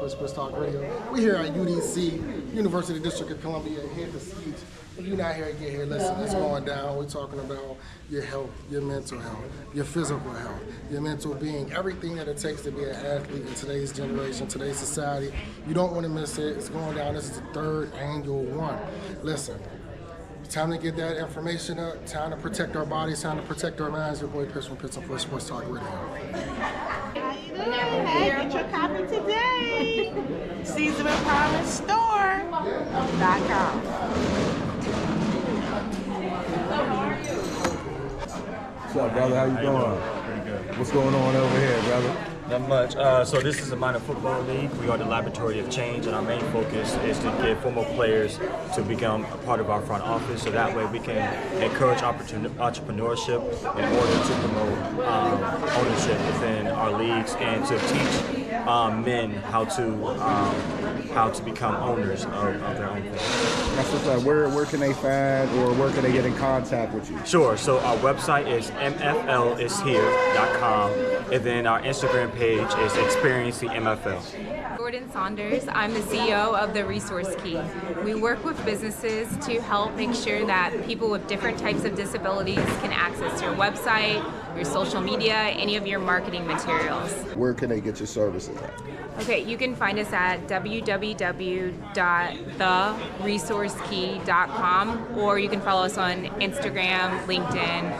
for Sports Talk Radio. We're here at UDC, University District of Columbia, here to speak. If you're not here, get here. Listen, it's going down. We're talking about your health, your mental health, your physical health, your mental being, everything that it takes to be an athlete in today's generation, today's society. You don't want to miss it. It's going down. This is the 3rd annual one. Listen, it's time to get that information up. Time to protect our bodies. Time to protect our minds. Your boy Pitch from Pittsburgh for Sports Talk Radio. Hey, get your copy today. SeasonOfPromiseStore.com. What's up, brother? How you doing? Pretty good. What's going on over here, brother? Not much. So this is a minor football league. We are the laboratory of change, and our main focus is to get former players to become a part of our front office, so that way we can encourage entrepreneurship in order to promote ownership within our leagues and to teach men how to become owners of their own things. That's what's up. Where can they find or where can they get in contact with you? Sure. So our website is mflishere.com, and then our Instagram page is Experience the MFL. Jordan Saunders. I'm the CEO of the Resource Key. We work with businesses to help make sure that people with different types of disabilities can access your website, your social media, any of your marketing materials. Where can they get your services at? Okay, you can find us at www.theresourcekey.com, or you can follow us on Instagram, LinkedIn,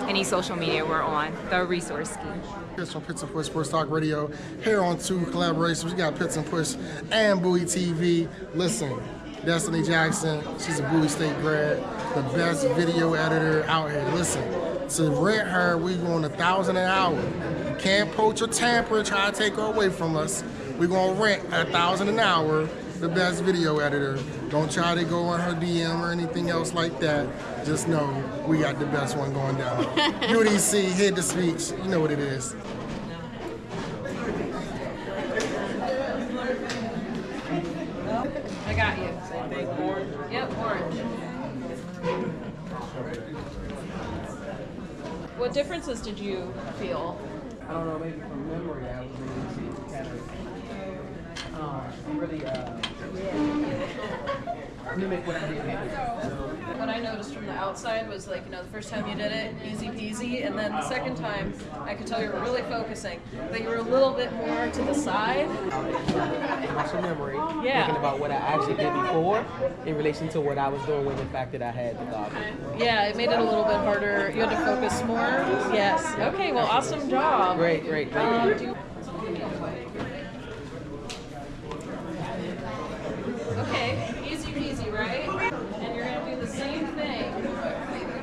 any social media we're on, The Resource Key. It's from Pitts and Push Sports Talk Radio. Here on 2 collaborations, we got Pitts and Push and Bowie TV. Listen, Destiny Jackson, she's a Bowie State grad, the best video editor out here. Listen, to rent her, we going $1,000 an hour. You can't poach or tamper, try to take her away from us. We're gonna rent $1,000 an hour, the best video editor. Don't try to go on her DM or anything else like that. Just know we got the best one going down. UDC, hit the speech. You know what it is. I got you. Same thing. Orange. Yep, orange. What differences did you feel? I don't know, maybe from memory, I was able to kind of really mimic what I did here. What I noticed from the outside was like, the first time you did it, easy peasy, and then the second time, I could tell you were really focusing, but you were a little bit more to the side. Muscle memory, Yeah. thinking about what I actually did before in relation to what I was doing with the fact that I had the goggles. Yeah, it made it a little bit harder. You had to focus more. Yes. Okay, well, awesome job. Great, thank you. Okay, easy peasy, right? And you're going to do the same thing,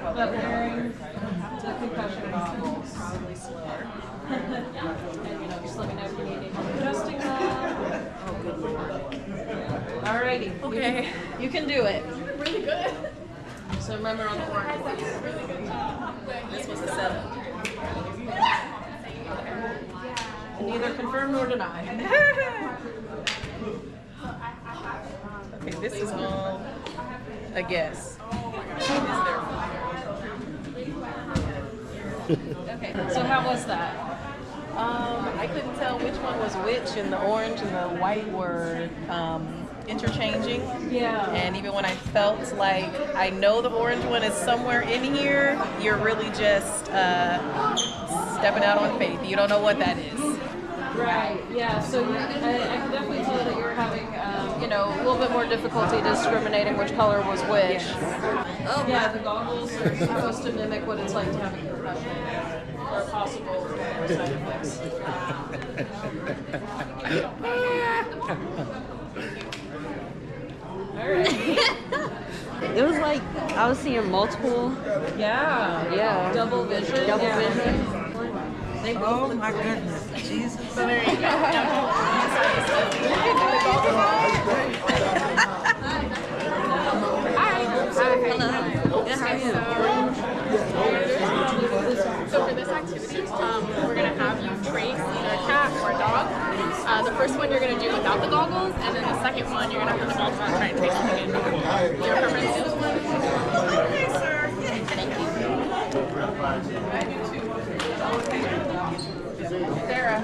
but wearing the concussion goggles, probably slower. And just let me know if you need any help adjusting them. Oh, good lord. Alrighty. Okay. You can do it. Really good. So remember on the orange one. This was the setup. And neither confirm nor deny. Okay, this is all a guess. Okay, so how was that? I couldn't tell which one was which, and the orange and the white were interchanging. Yeah. And even when I felt like I know the orange one is somewhere in here, you're really just stepping out on faith. You don't know what that is. Right, yeah, so I can definitely tell that you're having, a little bit more difficulty discriminating which color was which. Oh, yeah, the goggles are supposed to mimic what it's like to have a concussion or a possible side effects. All right. It was like I was seeing multiple. Yeah. Double vision. Double vision. Oh my goodness. Jesus. So there you go. Hello. Good, how are you? So for this activity, we're going to have you trace either a cat or a dog. The first one you're going to do without the goggles, and then the second one you're going to have the goggles on and try and trace them again. Your preference? Okay, sir. Thank you. Sarah.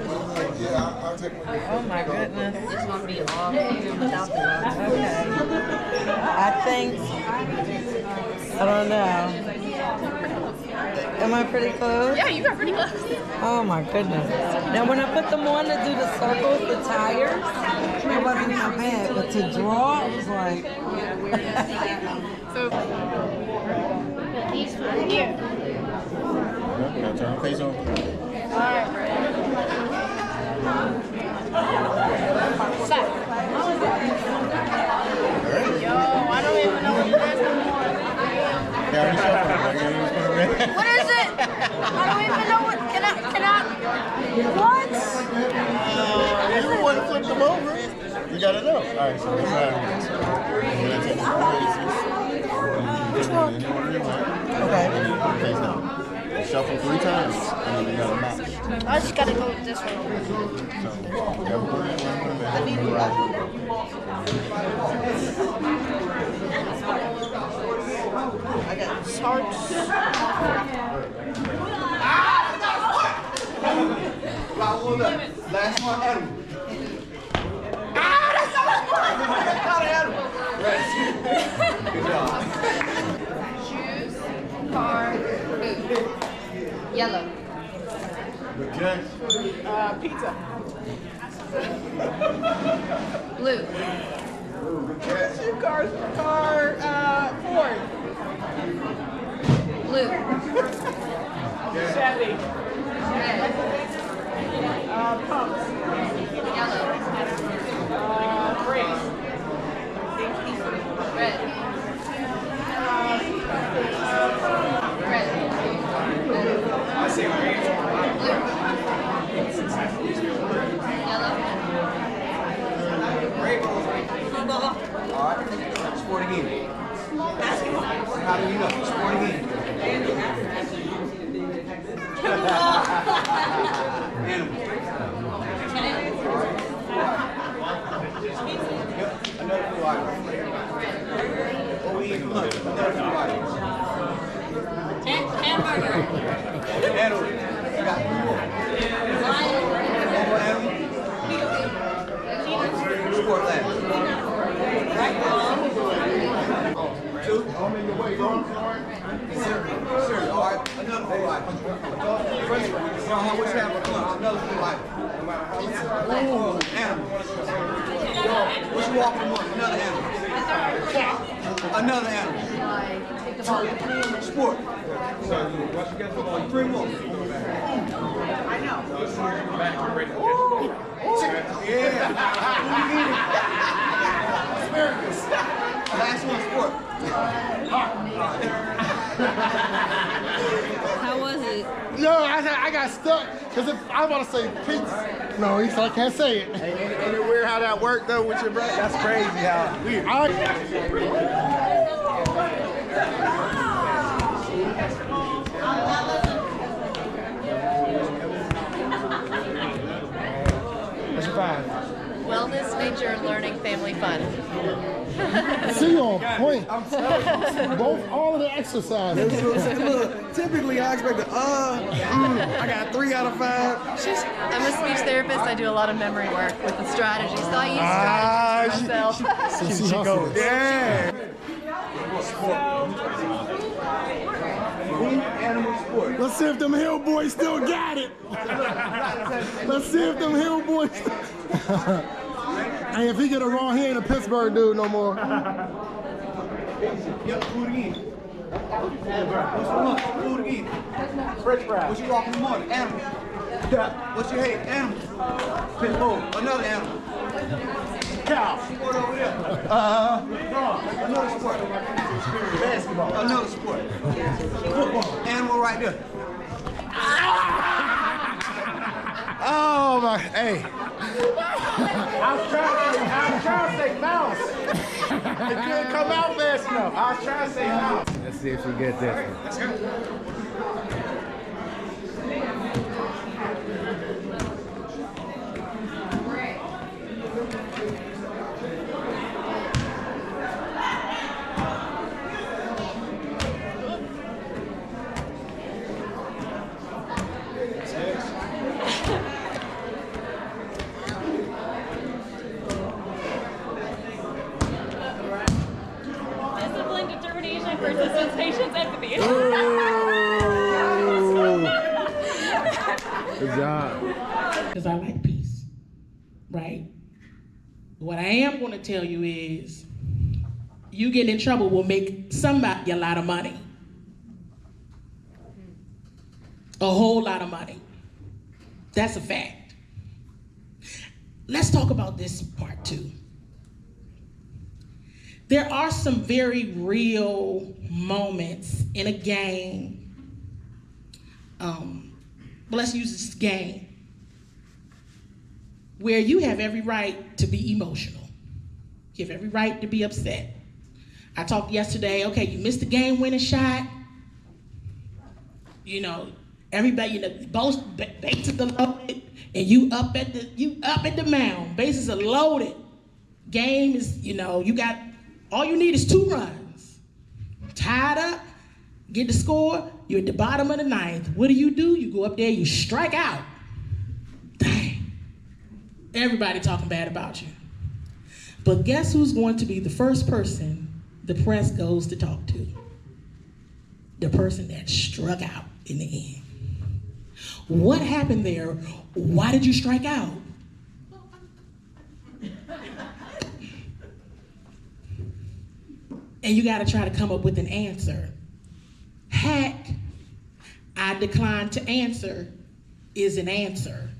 Oh my goodness. It's gonna be all even without the dogs. Okay. I think I don't know. Am I pretty close? Yeah, you got pretty close. Oh my goodness. Now when I put them on to do the circles, the tires, it wasn't that bad. But to draw, it was like So he's here. Turn face over. Alright. Set. Yo, I don't even know what it is anymore. What is it? I don't even know what. Can I? What? You want to flip them over? You gotta know. All right, so this is which one? Okay. Face down. Shuffle 3 times, and then you gotta match. I just gotta go with this one. I got Sarge. Last one, Adam. Shoes, car, food. Yellow. Okay. Pizza. Blue. Car, Ford. Blue. Chevy. Red. Pumps. Yellow. Brakes. Red. Red. I say orange. Blue. Yellow. All right. Sport again. How do you know? Sport again. Animal. Another 4 items. What we eat for lunch? Another 4 items. Hamburger. Animal. You got 3 more. One more animal. Sport lab. 2. Sir, all right. Another 4 items. What you have for lunch? Another 4 items. Animal. What you walk for lunch? Another animal. Another animal. Sport. 3 more. I know. Yeah. Asparagus. Last one, sport. How was it? Yo, I got stuck because I was about to say pizza. No, he said I can't say it. Ain't it weird how that worked though with your brother? That's crazy how weird. What's your 5? Wellness, nature, learning, family, fun. See on point. I'm telling you. Both, all of the exercises. Look, typically I expect I got 3 out of 5. I'm a speech therapist. I do a lot of memory work with the strategy, so I use strategies for myself. She goes. Yeah. Animal sport. Let's see if them Hill boys still got it. Let's see if them Hill boys. Hey, if he get it wrong, he ain't a Pittsburgh dude no more. Yep, food again. What's for lunch? Food again. French fries. What you walk in the morning? Animal. What you hate? Animal. Pit bull. Another animal. Cow. Sport over there. Another sport. Basketball. Another sport. Football. Animal right there. Oh my, hey. I was trying to say mouse. It couldn't come out fast enough. I was trying to say mouse. Let's see if she gets this one. Let's go. empathy. Good job. Because I like peace, right? What I am going to tell you is, you getting in trouble will make somebody a lot of money. A whole lot of money. That's a fact. Let's talk about this part too. There are some very real moments in a game. Let's use this game where you have every right to be emotional. You have every right to be upset. I talked yesterday, okay, you missed the game-winning shot. You know, everybody, both bases are loaded, and you up at the mound. Bases are loaded. Game is, you got, all you need is 2 runs. Tied up, get the score, you're at the bottom of the 9th. What do? You go up there, you strike out. Dang. Everybody talking bad about you. But guess who's going to be the first person the press goes to talk to? The person that struck out in the end. What happened there? Why did you strike out? And you got to try to come up with an answer. Heck, I declined to answer is an answer.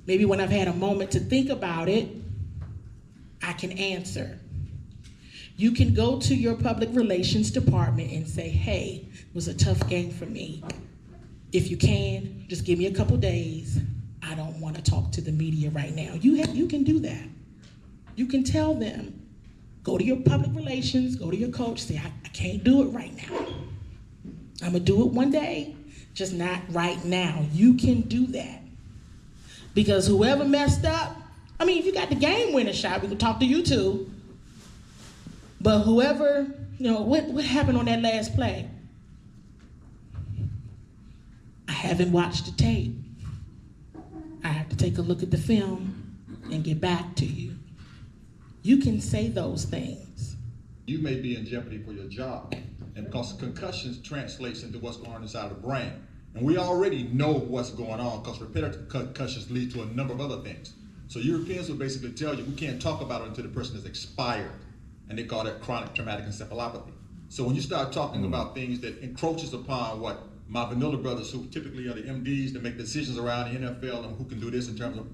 Maybe when I've had a moment to think about it, I can answer. You can go to your public relations department and say, hey, it was a tough game for me. If you can, just give me a couple days. I don't want to talk to the media right now. You can do that. You can tell them, go to your public relations, go to your coach, say, I can't do it right now. I'm gonna do it one day, just not right now. You can do that. Because whoever messed up, if you got the game-winning shot, we can talk to you too. But whoever, what happened on that last play? I haven't watched the tape. I have to take a look at the film and get back to you. You can say those things. You may be in jeopardy for your job, and because concussions translates into what's going on inside the brain. And we already know what's going on because repetitive concussions lead to a number of other things. So Europeans will basically tell you we can't talk about it until the person is expired, and they call that chronic traumatic encephalopathy. So when you start talking about things that encroaches upon what my vanilla brothers, who typically are the MDs that make decisions around the NFL and who can do this in terms of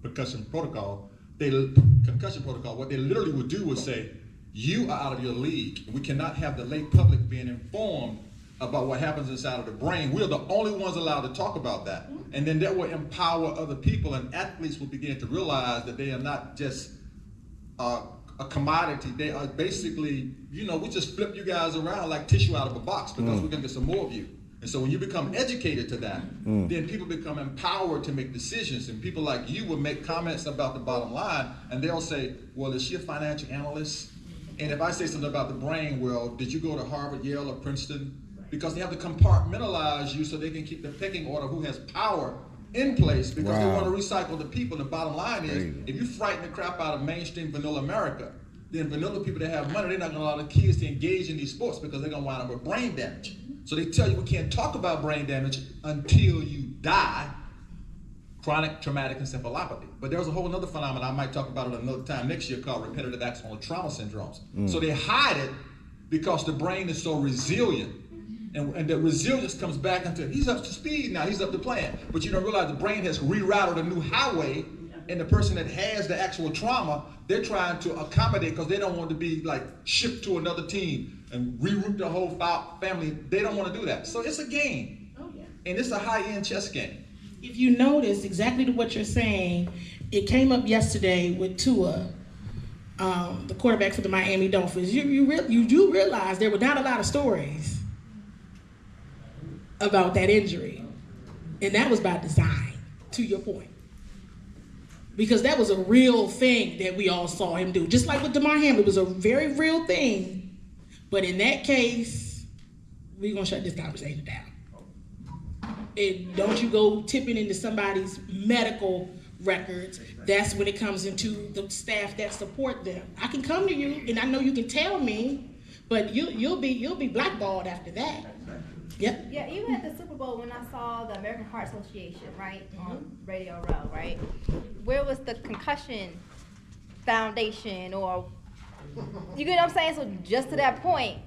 concussion protocol, what they literally would do was say, you are out of your league. We cannot have the lay public being informed about what happens inside of the brain. We're the only ones allowed to talk about that. And then that will empower other people, and athletes will begin to realize that they are not just a commodity. They are basically, we just flip you guys around like tissue out of a box because we're gonna get some more of you. And so when you become educated to that, then people become empowered to make decisions. And people like you will make comments about the bottom line, and they'll say, well, is she a financial analyst? And if I say something about the brain, well, did you go to Harvard, Yale, or Princeton? Because they have to compartmentalize you so they can keep the pecking order who has power in place, because they want to recycle the people. The bottom line is, if you frighten the crap out of mainstream vanilla America, then vanilla people that have money, they're not going to allow the kids to engage in these sports because they're going to wind up with brain damage. So they tell you we can't talk about brain damage until you die, chronic traumatic encephalopathy. But there's a whole other phenomenon, I might talk about it another time next year, called repetitive axonal trauma syndromes. So they hide it because the brain is so resilient. And the resilience comes back into, he's up to speed now, he's up to plan. But you don't realize the brain has rerouted a new highway, and the person that has the actual trauma, they're trying to accommodate because they don't want to be like shipped to another team and reroute the whole family. They don't want to do that. So it's a game. Oh, yeah. And it's a high-end chess game. If you notice exactly to what you're saying, it came up yesterday with Tua, the quarterback for the Miami Dolphins. You do realize there were not a lot of stories about that injury. And that was by design, to your point. Because that was a real thing that we all saw him do. Just like with DeMar Hamlin, it was a very real thing. But in that case, we're gonna shut this conversation down. And don't you go tipping into somebody's medical records. That's when it comes into the staff that support them. I can come to you and I know you can tell me, But you'll be blackballed after that. Yep. Yeah, even at the Super Bowl when I saw the American Heart Association, right, on Radio Row, right? Where was the concussion foundation or, you get what I'm saying? So just to that point.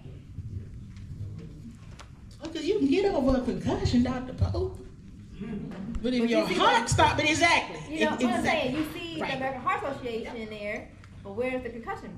Because you can get over a concussion, Dr. Pope. But if But your you see heart what- stops, exactly. You know what I'm saying? Exactly. You see Right. the American Heart Association in there, but where's the concussion